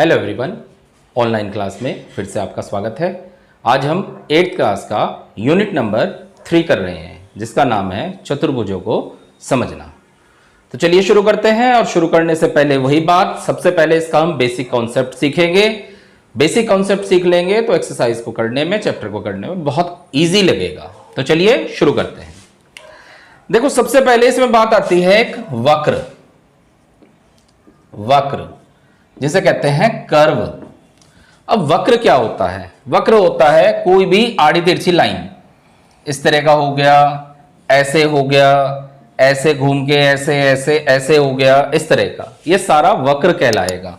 Hello everyone, online class में फिर से आपका स्वागत है। आज हम 8th क्लास का यूनिट नंबर 3 कर रहे हैं, जिसका नाम है चतुर्भुजों को समझना। तो चलिए शुरू करते हैं। और शुरू करने से पहले वही बात, सबसे पहले इसका हम बेसिक कॉन्सेप्ट सीखेंगे। बेसिक कॉन्सेप्ट सीख लेंगे तो एक्सरसाइज को करने में, चैप्टर को करने में बहुत ईजी लगेगा। तो चलिए शुरू करते हैं। देखो, सबसे पहले इसमें बात आती है एक वक्र, जिसे कहते हैं कर्व। अब वक्र क्या होता है? वक्र होता है कोई भी आड़ी तिरछी लाइन, इस तरह का हो गया, ऐसे हो गया, ऐसे घूम के ऐसे ऐसे ऐसे हो गया, इस तरह का, ये सारा वक्र कहलाएगा।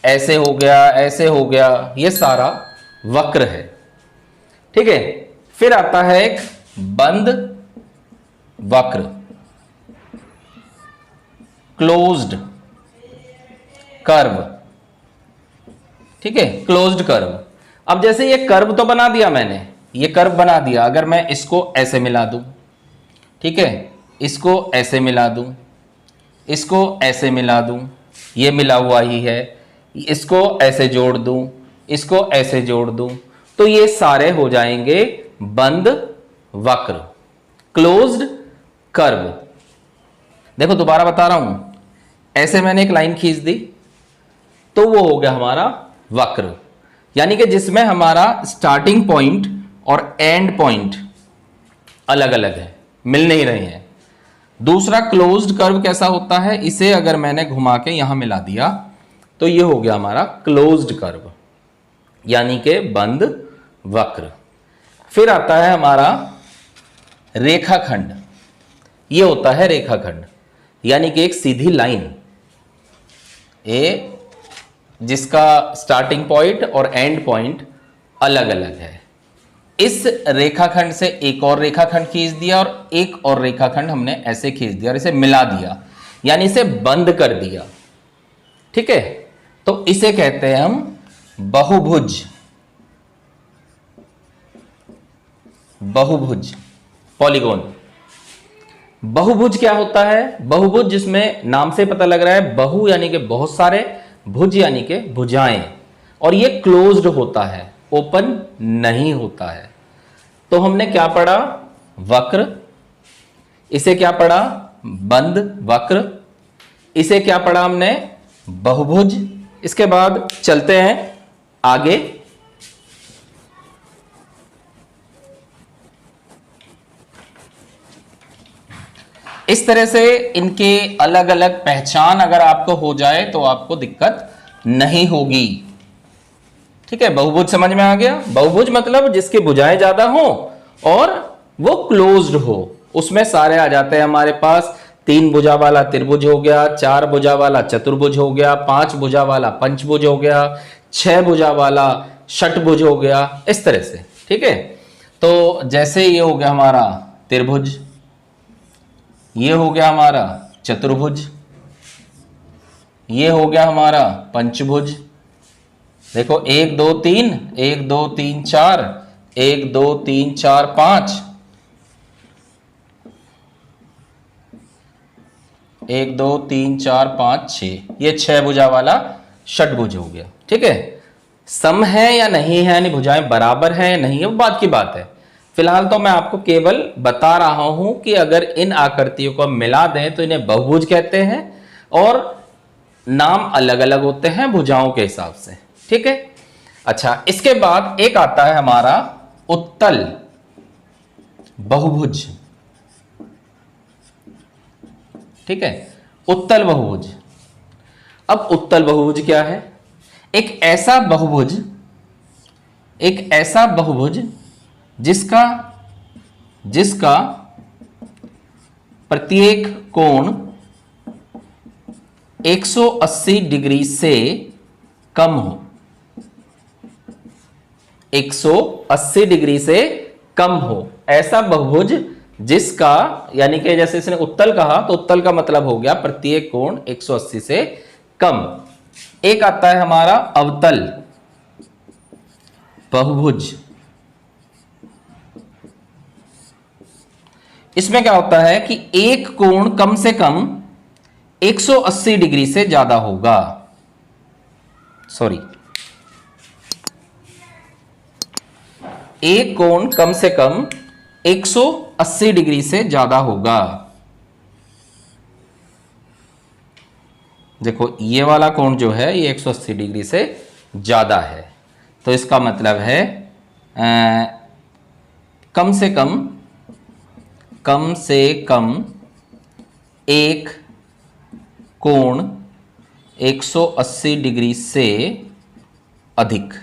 ऐसे हो गया, ऐसे हो गया, ये सारा वक्र है। ठीक है। फिर आता है एक बंद वक्र, क्लोज्ड कर्व। ठीक है, क्लोज्ड कर्व। अब जैसे ये कर्व तो बना दिया मैंने, ये कर्व बना दिया। अगर मैं इसको ऐसे मिला दूं, ठीक है, इसको ऐसे मिला दूं, इसको ऐसे मिला दूं, ये मिला हुआ ही है, इसको ऐसे जोड़ दूं, इसको ऐसे जोड़ दूं, तो ये सारे हो जाएंगे बंद वक्र, क्लोज्ड कर्व। देखो दोबारा बता रहा हूं, ऐसे मैंने एक लाइन खींच दी तो वो हो गया हमारा वक्र, यानी कि जिसमें हमारा स्टार्टिंग पॉइंट और एंड पॉइंट अलग अलग है, मिल नहीं रहे हैं। दूसरा क्लोज्ड कर्व कैसा होता है? इसे अगर मैंने घुमा के यहां मिला दिया तो ये हो गया हमारा क्लोज्ड कर्व, यानी कि बंद वक्र। फिर आता है हमारा रेखाखंड। ये होता है रेखाखंड, यानी कि एक सीधी लाइन, ए जिसका स्टार्टिंग पॉइंट और एंड पॉइंट अलग अलग है। इस रेखाखंड से एक और रेखाखंड खींच दिया और एक और रेखाखंड हमने ऐसे खींच दिया और इसे मिला दिया, यानी इसे बंद कर दिया। ठीक है, तो इसे कहते हैं हम बहुभुज। बहुभुज, पॉलीगॉन। बहुभुज क्या होता है? बहुभुज, जिसमें नाम से पता लग रहा है, बहु यानी कि बहुत सारे, भुज यानी कि भुजाएं, और ये क्लोज्ड होता है, ओपन नहीं होता है। तो हमने क्या पढ़ा? वक्र। इसे क्या पढ़ा? बंद वक्र। इसे क्या पढ़ा हमने? बहुभुज। इसके बाद चलते हैं आगे। इस तरह से इनके अलग अलग पहचान अगर आपको हो जाए तो आपको दिक्कत नहीं होगी। ठीक है, बहुभुज समझ में आ गया? बहुभुज मतलब जिसकी भुजाएं ज्यादा हो और वो क्लोज्ड हो। उसमें सारे आ जाते हैं हमारे पास। 3 भुजा वाला त्रिभुज हो गया, 4 भुजा वाला चतुर्भुज हो गया, 5 भुजा वाला पंचभुज हो गया, 6 भुजा वाला षटभुज हो गया, इस तरह से। ठीक है, तो जैसे ये हो गया हमारा त्रिभुज, ये हो गया हमारा चतुर्भुज, ये हो गया हमारा पंचभुज। देखो 1 2 3, 1 2 3 4, 1 2 3 4 5, 1 2 3 4 5 6, ये 6 भुजा वाला षटभुज हो गया। ठीक है, सम है या नहीं है, यानी भुजाएं बराबर है या नहीं है, वो बात की बात है। फिलहाल तो मैं आपको केवल बता रहा हूं कि अगर इन आकृतियों को मिला दें तो इन्हें बहुभुज कहते हैं, और नाम अलग अलग होते हैं भुजाओं के हिसाब से। ठीक है। अच्छा, इसके बाद एक आता है हमारा उत्तल बहुभुज। ठीक है, उत्तल बहुभुज। अब उत्तल बहुभुज क्या है? एक ऐसा बहुभुज जिसका प्रत्येक कोण 180 डिग्री से कम हो। 180 डिग्री से कम हो, ऐसा बहुभुज जिसका, यानी कि जैसे इसने उत्तल कहा तो उत्तल का मतलब हो गया प्रत्येक कोण 180 से कम। एक आता है हमारा अवतल बहुभुज। इसमें क्या होता है कि एक कोण कम से कम 180 डिग्री से ज्यादा होगा। सॉरी, एक कोण कम से कम 180 डिग्री से ज्यादा होगा। देखो ये वाला कोण जो है ये 180 डिग्री से ज्यादा है, तो इसका मतलब है कम से कम एक कोण 180 डिग्री से अधिक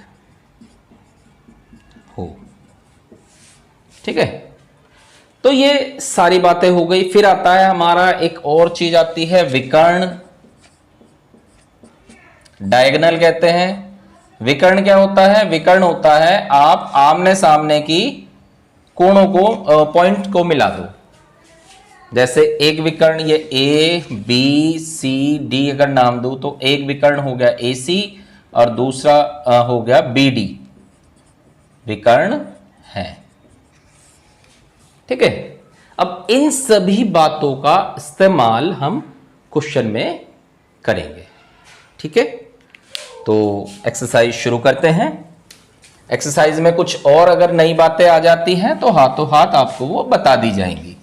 हो। ठीक है, तो ये सारी बातें हो गई। फिर आता है हमारा एक और चीज आती है विकर्ण, डायगोनल कहते हैं। विकर्ण क्या होता है? विकर्ण होता है आप आमने सामने की कोणों को पॉइंट को मिला दो। जैसे एक विकर्ण ये ए बी सी डी अगर नाम दूं तो एक विकर्ण हो गया ए सी और दूसरा हो गया बी डी, विकर्ण है। ठीक है, अब इन सभी बातों का इस्तेमाल हम क्वेश्चन में करेंगे। ठीक है, तो एक्सरसाइज शुरू करते हैं। एक्सरसाइज में कुछ और अगर नई बातें आ जाती हैं तो हाथों हाथ आपको वो बता दी जाएंगी।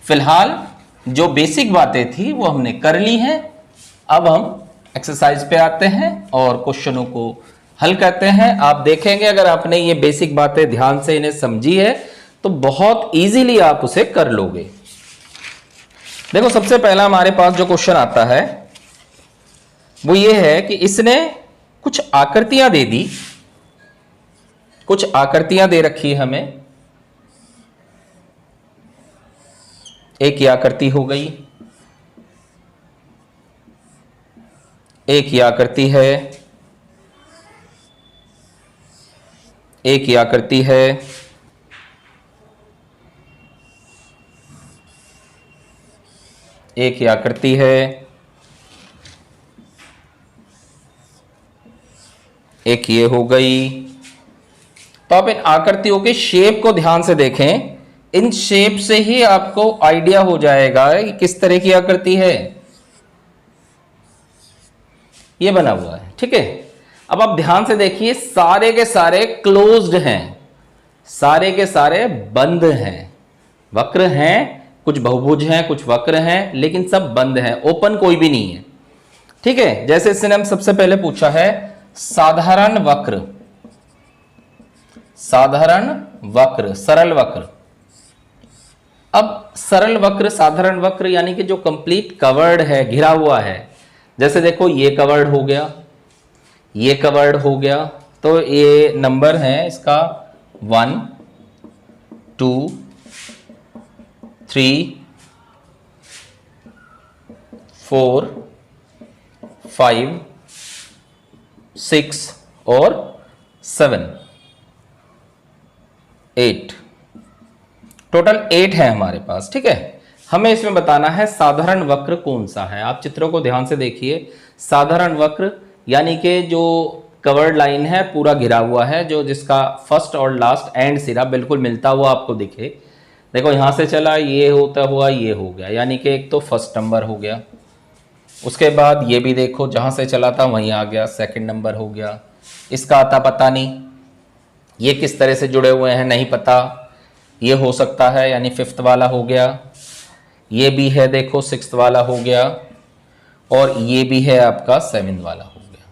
फिलहाल जो बेसिक बातें थी वो हमने कर ली हैं। अब हम एक्सरसाइज पे आते हैं और क्वेश्चनों को हल करते हैं। आप देखेंगे अगर आपने ये बेसिक बातें ध्यान से इन्हें समझी है तो बहुत इजीली आप उसे कर लोगे। देखो सबसे पहला हमारे पास जो क्वेश्चन आता है वो ये है कि इसने कुछ आकृतियां दे दी, कुछ आकृतियां दे रखी है हमें। एक ही आकृति हो गई, एक ही आकृति है, एक ही आकृति है, एक ही आकृति है, एक ये हो गई। तो आप इन आकृतियों के शेप को ध्यान से देखें। इन शेप से ही आपको आइडिया हो जाएगा कि किस तरह की आकृति है। ये बना हुआ है। ठीक है, अब आप ध्यान से देखिए, सारे के सारे क्लोज्ड हैं, सारे के सारे बंद हैं। वक्र हैं, कुछ बहुभुज हैं, कुछ वक्र हैं, लेकिन सब बंद हैं, ओपन कोई भी नहीं है। ठीक है, जैसे इसने हम सबसे पहले पूछा है साधारण वक्र, साधारण वक्र, सरल वक्र। अब सरल वक्र, साधारण वक्र यानी कि जो कंप्लीट कवर्ड है, घिरा हुआ है। जैसे देखो ये कवर्ड हो गया, ये कवर्ड हो गया, तो ये नंबर है इसका 1 2 3 4 5 6 और 7 8, टोटल 8 है हमारे पास। ठीक है, हमें इसमें बताना है साधारण वक्र कौन सा है। आप चित्रों को ध्यान से देखिए। साधारण वक्र यानी कि जो कवर्ड लाइन है, पूरा घिरा हुआ है, जो जिसका फर्स्ट और लास्ट एंड सिरा बिल्कुल मिलता हुआ आपको दिखे। देखो यहां से चला, ये होता हुआ ये हो गया, यानी कि एक तो फर्स्ट नंबर हो गया। उसके बाद ये भी देखो जहां से चला था वहीं आ गया, सेकंड नंबर हो गया। इसका आता पता नहीं, ये किस तरह से जुड़े हुए हैं नहीं पता, ये हो सकता है, यानी 5th वाला हो गया। ये भी है देखो 6th वाला हो गया, और ये भी है आपका 7th वाला हो गया।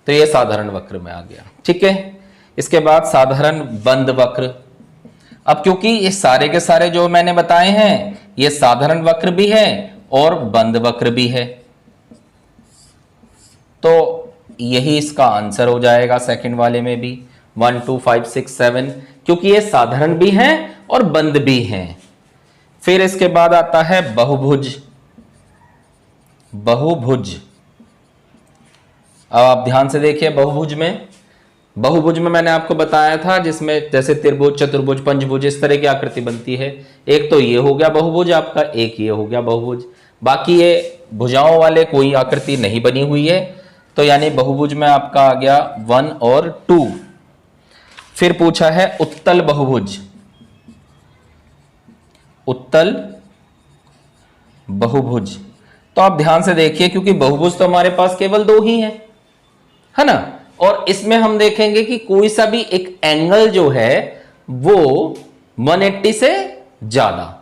तो ये साधारण वक्र में आ गया। ठीक है, इसके बाद साधारण बंद वक्र। अब क्योंकि ये सारे के सारे जो मैंने बताए हैं ये साधारण वक्र भी है और बंद वक्र भी है, तो यही इसका आंसर हो जाएगा सेकंड वाले में भी 1 2 5 6 7, क्योंकि ये साधारण भी हैं और बंद भी हैं। फिर इसके बाद आता है बहुभुज। बहुभुज, अब आप ध्यान से देखिए। बहुभुज में मैंने आपको बताया था जिसमें जैसे त्रिभुज, चतुर्भुज, पंचभुज इस तरह की आकृति बनती है। एक तो ये हो गया बहुभुज आपका, एक ये हो गया बहुभुज। बाकी ये भुजाओं वाले कोई आकृति नहीं बनी हुई है, तो यानी बहुभुज में आपका आ गया 1 और 2। फिर पूछा है उत्तल बहुभुज। उत्तल बहुभुज, तो आप ध्यान से देखिए क्योंकि बहुभुज तो हमारे पास केवल 2 ही हैं। है ना। और इसमें हम देखेंगे कि कोई सा भी एक एंगल जो है वो 180 से ज्यादा।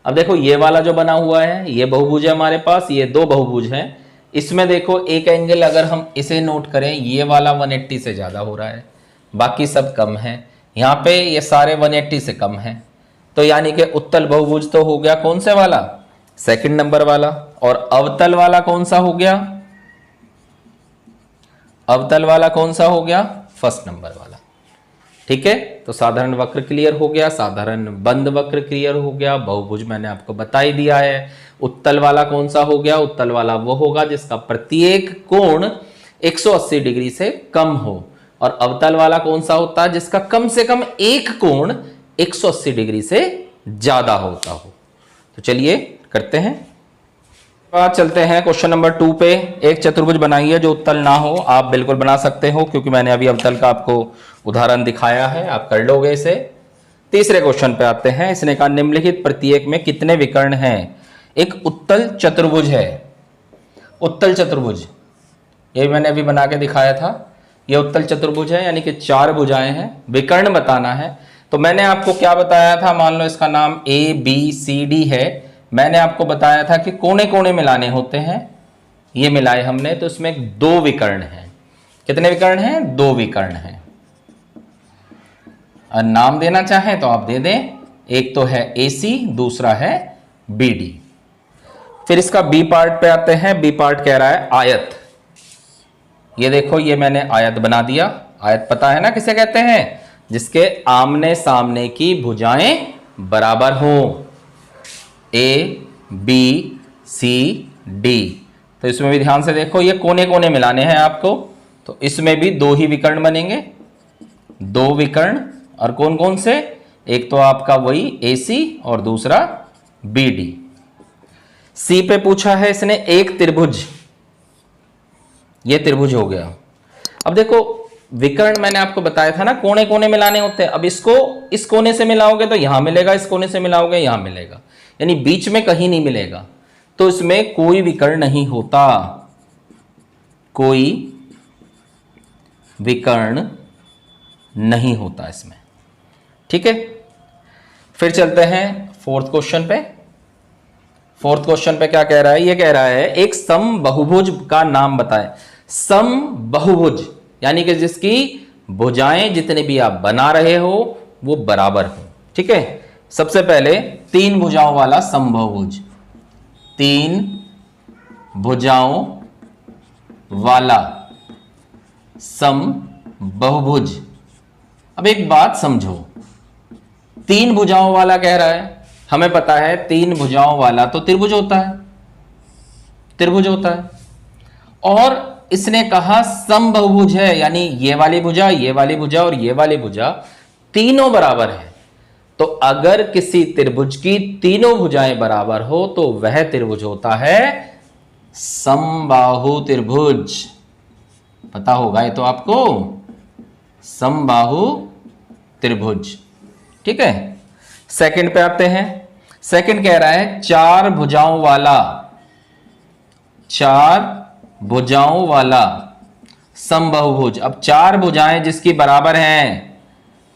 अब देखो ये वाला जो बना हुआ है ये बहुभुज है हमारे पास, ये दो बहुभुज हैं। इसमें देखो एक एंगल अगर हम इसे नोट करें ये वाला 180 से ज्यादा हो रहा है, बाकी सब कम है। यहां पे ये सारे 180 से कम है, तो यानी कि उत्तल बहुभुज तो हो गया कौन से वाला, सेकंड नंबर वाला। और अवतल वाला कौन सा हो गया, अवतल वाला कौन सा हो गया, फर्स्ट नंबर वाला। ठीक है, तो साधारण वक्र क्लियर हो गया, साधारण बंद वक्र क्लियर हो गया, बहुभुज मैंने आपको बता ही दिया है। उत्तल वाला कौन सा हो गया, उत्तल वाला वो होगा जिसका प्रत्येक कोण 180 डिग्री से कम हो। और अवतल वाला कौन सा होता है, जिसका कम से कम एक कोण 180 डिग्री से ज्यादा होता हो। तो चलिए करते हैं, बात चलते हैं क्वेश्चन नंबर 2 पे। एक चतुर्भुज बनाइए जो उत्तल ना हो। आप बिल्कुल बना सकते हो क्योंकि मैंने अभी अवतल का आपको उदाहरण दिखाया है, आप कर लोगे इसे। तीसरे क्वेश्चन पे आते हैं। इसने कहा निम्नलिखित प्रत्येक में कितने विकर्ण हैं। एक उत्तल चतुर्भुज है, उत्तल चतुर्भुज ये मैंने अभी बना के दिखाया था। ये उत्तल चतुर्भुज है यानी कि 4 भुजाएं हैं, विकर्ण बताना है। तो मैंने आपको क्या बताया था, मान लो इसका नाम ABCD है। मैंने आपको बताया था कि कोने कोने मिलाने होते हैं, ये मिलाए हमने, तो इसमें 2 विकर्ण हैं। कितने विकर्ण हैं, 2 विकर्ण हैं। और नाम देना चाहें तो आप दे दें, एक तो है AC, दूसरा है BD। फिर इसका B पार्ट पे आते हैं। B पार्ट कह रहा है आयत। ये देखो ये मैंने आयत बना दिया। आयत पता है ना किसे कहते हैं, जिसके आमने सामने की भुजाएं बराबर हो, ABCD। तो इसमें भी ध्यान से देखो, ये कोने कोने मिलाने हैं आपको, तो इसमें भी 2 ही विकर्ण बनेंगे, 2 विकर्ण। और कौन कौन से, एक तो आपका वही AC और दूसरा BD। C पे पूछा है इसने एक त्रिभुज, ये त्रिभुज हो गया। अब देखो विकर्ण मैंने आपको बताया था ना, कोने कोने मिलाने होते हैं। अब इसको इस कोने से मिलाओगे तो यहां मिलेगा, इस कोने से मिलाओगे यहां मिलेगा, यानी बीच में कहीं नहीं मिलेगा। तो इसमें कोई विकर्ण नहीं होता, कोई विकर्ण नहीं होता इसमें। ठीक है, फिर चलते हैं 4th क्वेश्चन पे। 4th क्वेश्चन पे क्या कह रहा है, ये कह रहा है एक समबाहुभुज का नाम बताएं। समबाहुभुज यानी कि जिसकी भुजाएं जितने भी आप बना रहे हो वो बराबर हो। ठीक है, सबसे पहले 3 भुजाओं वाला समबाहुभुज, 3 भुजाओं वाला समबाहुभुज। अब एक बात समझो, 3 भुजाओं वाला कह रहा है, हमें पता है 3 भुजाओं वाला तो त्रिभुज होता है, त्रिभुज होता है। और इसने कहा समबाहुभुज है, यानी ये वाली भुजा, ये वाली भुजा और ये वाली भुजा तीनों बराबर है। तो अगर किसी त्रिभुज की तीनों भुजाएं बराबर हो तो वह त्रिभुज होता है समबाहु त्रिभुज। पता होगा ये तो आपको, समबाहु त्रिभुज। ठीक है, सेकंड पे आते हैं। सेकंड कह रहा है 4 भुजाओं वाला, 4 भुजाओं वाला समबाहुभुज। अब 4 भुजाएं जिसकी बराबर हैं,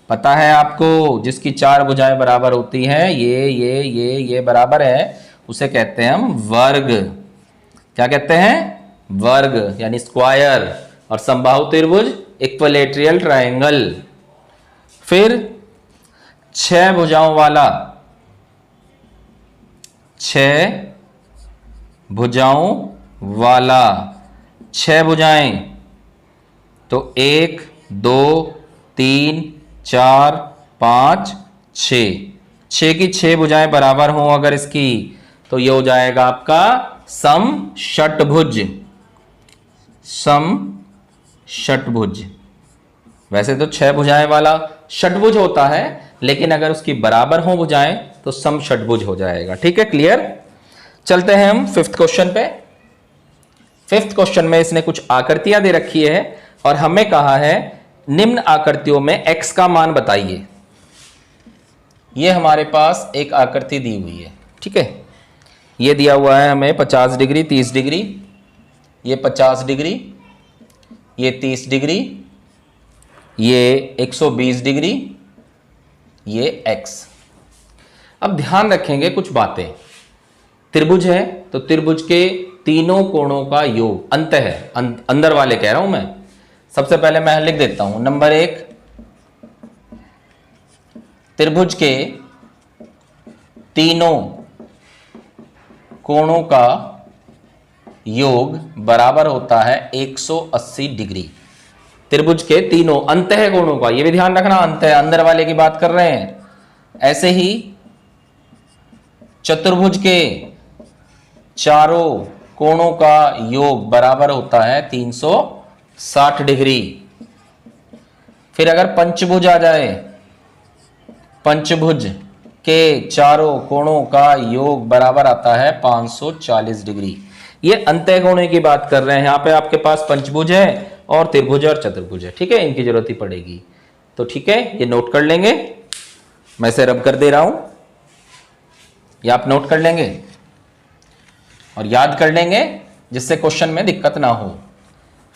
पता है आपको, जिसकी 4 भुजाएं बराबर होती हैं, ये बराबर है, उसे कहते हैं हम वर्ग। क्या कहते हैं, वर्ग यानी स्क्वायर। और समबाहु त्रिभुज इक्विलैटरल ट्रायंगल। फिर 6 भुजाओं वाला, 6 भुजाओं वाला, 6 भुजाएं, तो 1 2 3 4 5 6 की 6 भुजाएं बराबर हो अगर इसकी, तो ये हो जाएगा आपका समषट्भुज। समषट्भुज। वैसे तो 6 भुजाएं वाला षट्भुज होता है, लेकिन अगर उसकी बराबर हो भुजाएं तो समषट्भुज हो जाएगा। ठीक है, क्लियर। चलते हैं हम 5th क्वेश्चन पे। 5th क्वेश्चन में इसने कुछ आकृतियां दे रखी है और हमें कहा है निम्न आकृतियों में x का मान बताइए। ये हमारे पास एक आकृति दी हुई है। ठीक है, ये दिया हुआ है हमें 50 डिग्री, 30 डिग्री, ये 50 डिग्री, ये 30 डिग्री, ये 120 डिग्री, ये x। अब ध्यान रखेंगे कुछ बातें। त्रिभुज है तो त्रिभुज के तीनों कोणों का योग अंत है, अंदर वाले कह रहा हूं मैं। सबसे पहले मैं लिख देता हूं, नंबर 1, त्रिभुज के तीनों कोणों का योग बराबर होता है 180 डिग्री। त्रिभुज के तीनों अंतः कोणों का, यह भी ध्यान रखना, अंतः अंदर वाले की बात कर रहे हैं। ऐसे ही चतुर्भुज के चारों कोणों का योग बराबर होता है 360 डिग्री। फिर अगर पंचभुज आ जाए, पंचभुज के चारों कोणों का योग बराबर आता है 540 डिग्री। ये अंतः कोणों की बात कर रहे हैं। यहां पे आपके पास पंचभुज है और त्रिभुज और चतुर्भुज है, ठीक है, इनकी जरूरत ही पड़ेगी। तो ठीक है, ये नोट कर लेंगे, मैं इसे रब कर दे रहा हूं, ये आप नोट कर लेंगे और याद कर लेंगे जिससे क्वेश्चन में दिक्कत ना हो।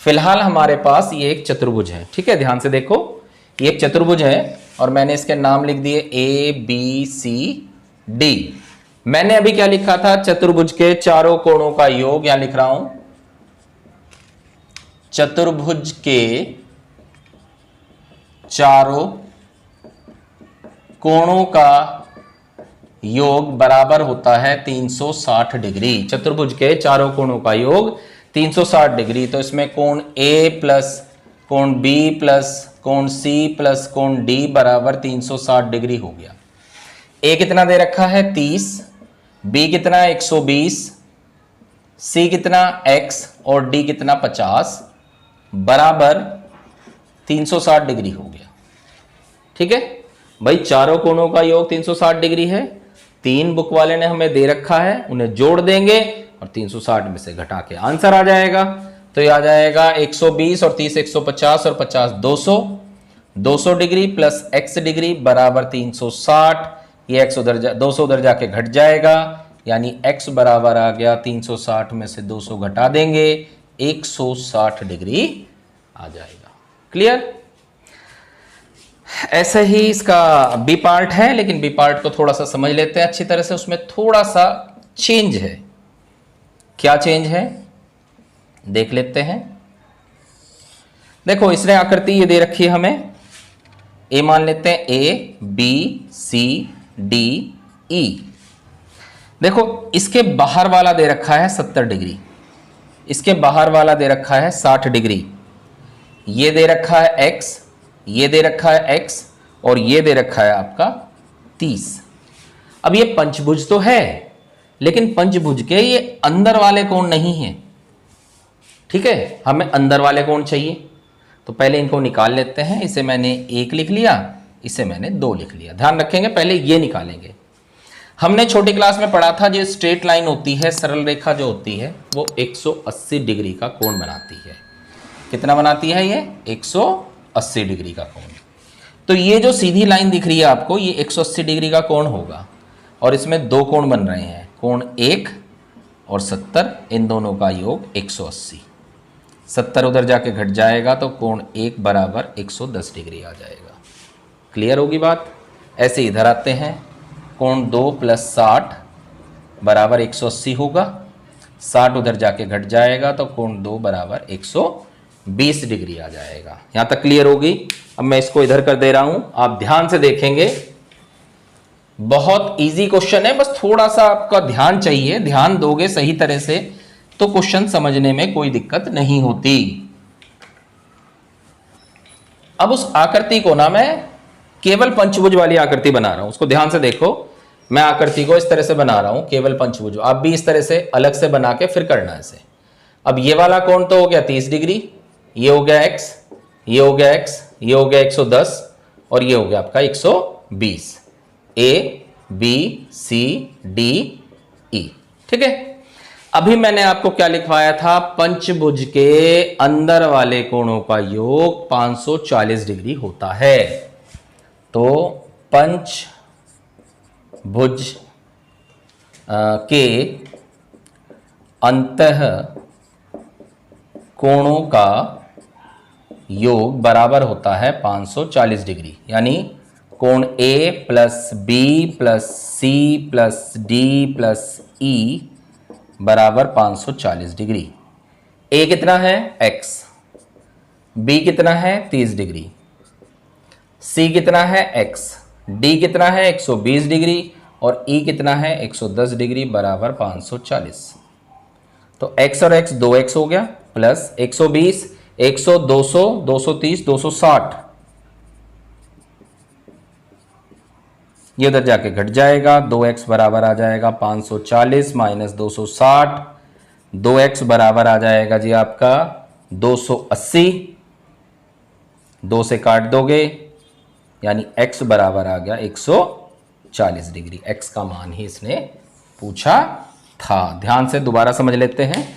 फिलहाल हमारे पास ये एक चतुर्भुज है, ठीक है, ध्यान से देखो, ये एक चतुर्भुज है और मैंने इसके नाम लिख दिए ABCD। मैंने अभी क्या लिखा था, चतुर्भुज के चारों कोणों का योग, यहां लिख रहा हूं, चतुर्भुज के चारों कोणों का योग बराबर होता है 360 डिग्री। चतुर्भुज के चारों कोणों का योग 360 डिग्री। तो इसमें कोण A प्लस कोण B प्लस कोण C प्लस कोण D बराबर 360 डिग्री हो गया। A कितना दे रखा है 30, B कितना 120, C कितना X और D कितना 50 बराबर 360 डिग्री हो गया। ठीक है भाई, चारों कोणों का योग 360 डिग्री है। 3 बुक वाले ने हमें दे रखा है, उन्हें जोड़ देंगे और 360 में से घटा के आंसर आ जाएगा। तो ये आ जाएगा 120 और 30 150 और 50 200, 200 डिग्री प्लस x डिग्री बराबर 360। ये x उधर 200 उधर जाके घट जाएगा, यानी x बराबर आ गया 360 में से 200 घटा देंगे 160 डिग्री आ जाएगा। क्लियर? ऐसे ही इसका बी पार्ट है, लेकिन बी पार्ट को थोड़ा सा समझ लेते हैं अच्छी तरह से। उसमें थोड़ा सा चेंज है। क्या चेंज है देख लेते हैं। देखो, इसने आकृति ये दे रखी है हमें, ए मान लेते हैं, A B C D E. देखो, इसके बाहर वाला दे रखा है 70 डिग्री, इसके बाहर वाला दे रखा है 60 डिग्री, ये दे रखा है x, ये दे रखा है x और ये दे रखा है आपका 30। अब ये पंचभुज तो है, लेकिन पंचभुज के ये अंदर वाले कोण नहीं है। ठीक है, हमें अंदर वाले कोण चाहिए, तो पहले इनको निकाल लेते हैं। इसे मैंने 1 लिख लिया, इसे मैंने 2 लिख लिया। ध्यान रखेंगे, पहले ये निकालेंगे। हमने छोटी क्लास में पढ़ा था, जो स्ट्रेट लाइन होती है, सरल रेखा जो होती है, वो 180 डिग्री का कोण बनाती है। कितना बनाती है ये? 180 डिग्री का कोण। तो ये जो सीधी लाइन दिख रही है आपको, ये 180 डिग्री का कोण होगा और इसमें 2 कोण बन रहे हैं, कोण 1 और 70, इन दोनों का योग 180। 70 उधर जाके घट जाएगा तो कोण 1 बराबर 110 डिग्री आ जाएगा। क्लियर होगी बात? ऐसे इधर आते हैं, कोण 2 प्लस 60 बराबर 180 होगा। 60 उधर जाके घट जाएगा तो कोण 2 बराबर 120 डिग्री आ जाएगा। यहां तक क्लियर होगी? अब मैं इसको इधर कर दे रहा हूं, आप ध्यान से देखेंगे। बहुत इजी क्वेश्चन है, बस थोड़ा सा आपका ध्यान चाहिए। ध्यान दोगे सही तरह से तो क्वेश्चन समझने में कोई दिक्कत नहीं होती। अब उस आकृति को ना मैं केवल पंचभुज वाली आकृति बना रहा हूं, उसको ध्यान से देखो। मैं आकृति को इस तरह से बना रहा हूं, केवल पंचभुज। आप भी इस तरह से अलग से बना के फिर करना है इसे। अब ये वाला कोण तो हो गया 30 डिग्री, ये हो गया x, ये हो गया x, ये हो गया 110 और ये हो गया आपका 120। A B C D E। ठीक है, अभी मैंने आपको क्या लिखवाया था? पंचभुज के अंदर वाले कोणों का योग 540 डिग्री होता है। तो पंचभुज के अंतः कोणों का योग बराबर होता है 540 डिग्री, यानी कोण A plus B plus C plus D plus E बराबर 540 डिग्री। ए कितना है x, बी कितना है 30 डिग्री, सी कितना है x, डी कितना है 120 डिग्री और ई कितना है 110 डिग्री बराबर 540। तो x और x 2x हो गया प्लस 120, 100, 200, 230, 260, ये उधर जाके घट जाएगा। 2x बराबर आ जाएगा 540 माइनस 260, 2x बराबर आ जाएगा जी आपका 280, 2 से काट दोगे यानी x बराबर आ गया 140 डिग्री। x का मान ही इसने पूछा था। ध्यान से दोबारा समझ लेते हैं।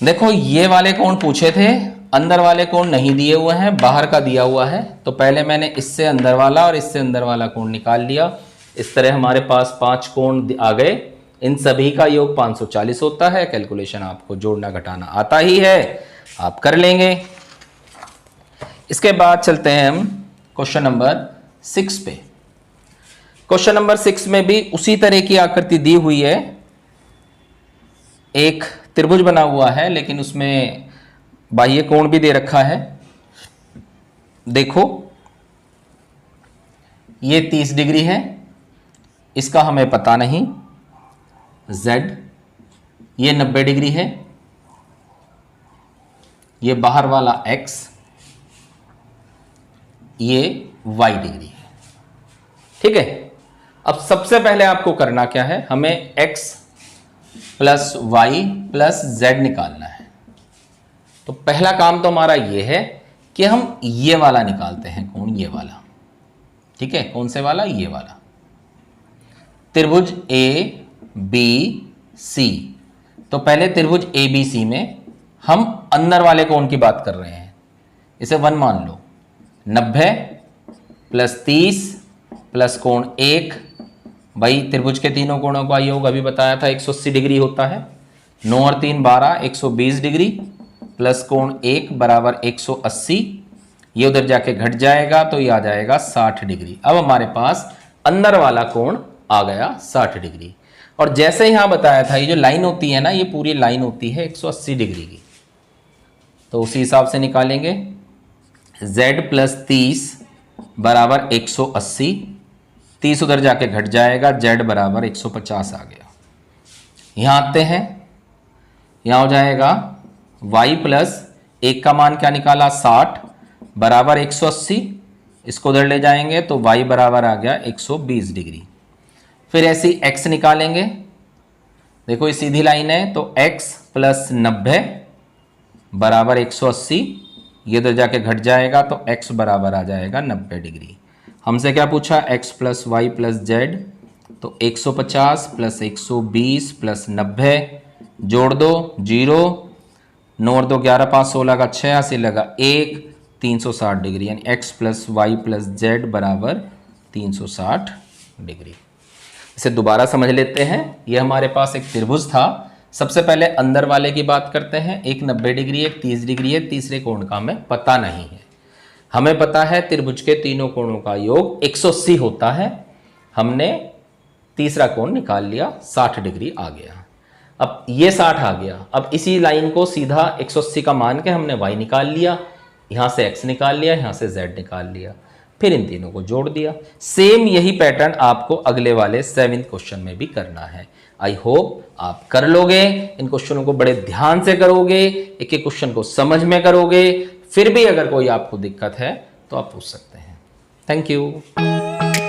देखो ये वाले कोण पूछे थे, अंदर वाले कोण नहीं दिए हुए हैं, बाहर का दिया हुआ है। तो पहले मैंने इससे अंदर वाला और इससे अंदर वाला कोण निकाल लिया। इस तरह हमारे पास 5 कोण आ गए। इन सभी का योग 540 होता है। कैलकुलेशन आपको जोड़ना घटाना आता ही है, आप कर लेंगे। इसके बाद चलते हैं हम क्वेश्चन नंबर 6 पे। क्वेश्चन नंबर 6 में भी उसी तरह की आकृति दी हुई है। एक त्रिभुज बना हुआ है लेकिन उसमें बाह्य कोण भी दे रखा है। देखो ये 30 डिग्री है, इसका हमें पता नहीं। z ये 90 डिग्री है, ये बाहर वाला x, ये y डिग्री है। ठीक है। अब सबसे पहले आपको करना क्या है, हमें x plus y plus z निकालना है। तो पहला काम तो हमारा यह है कि हम ये वाला निकालते हैं कोण, ये वाला। ठीक है, कौन से वाला, ये वाला। त्रिभुज ए बी सी। तो पहले त्रिभुज ए बी सी में हम अंदर वाले कोण की बात कर रहे हैं। इसे 1 मान लो। 90 प्लस 30 प्लस कोण 1, भाई त्रिभुज के तीनों कोणों का योग अभी बताया था 180 डिग्री होता है। 9 और 3 12, 120 डिग्री प्लस कोण 1 बराबर 180। ये उधर जाके घट जाएगा तो ये आ जाएगा 60 डिग्री। अब हमारे पास अंदर वाला कोण आ गया 60 डिग्री। और जैसे यहां बताया था, ये जो लाइन होती है ना, ये पूरी लाइन होती है 180 डिग्री की। तो उसी हिसाब से निकालेंगे। z प्लस 30 बराबर 180, 30 उधर जाके घट जाएगा, z बराबर 150 आ गया। यहां आते हैं, यहां हो जाएगा y प्लस 1 का मान क्या निकाला 60 बराबर 180, इसको उधर ले जाएंगे तो y बराबर आ गया 120 डिग्री। फिर ऐसी x निकालेंगे। देखो ये सीधी लाइन है तो x प्लस 90 बराबर 180, ये उधर जाके घट जाएगा तो x बराबर आ जाएगा 90 डिग्री। हमसे क्या पूछा, x plus y plus z. तो 150 प्लस 120 प्लस 90 जोड़ दो 0, 9 और 2 11, 5 16 का 86 लगा 1, 360 डिग्री, यानी x plus y plus z बराबर 360 डिग्री। इसे दोबारा समझ लेते हैं। यह हमारे पास एक त्रिभुज था। सबसे पहले अंदर वाले की बात करते हैं। एक 90 डिग्री, एक 30 डिग्री है, तीसरे कोण का हमें पता नहीं है। हमें पता है त्रिभुज के तीनों कोणों का योग 180 होता है। हमने तीसरा कोण निकाल लिया, 60 डिग्री आ गया। अब ये 60 आ गया। अब इसी लाइन को सीधा 180 का मान के हमने y निकाल लिया, यहां से x निकाल लिया, यहां से z निकाल लिया, फिर इन तीनों को जोड़ दिया। सेम यही पैटर्न आपको अगले वाले 7th क्वेश्चन में भी करना है। आई होप आप कर लोगे। इन क्वेश्चनों को बड़े ध्यान से करोगे, एक एक क्वेश्चन को समझ में करोगे। फिर भी अगर कोई आपको दिक्कत है तो आप पूछ सकते हैं। Thank you.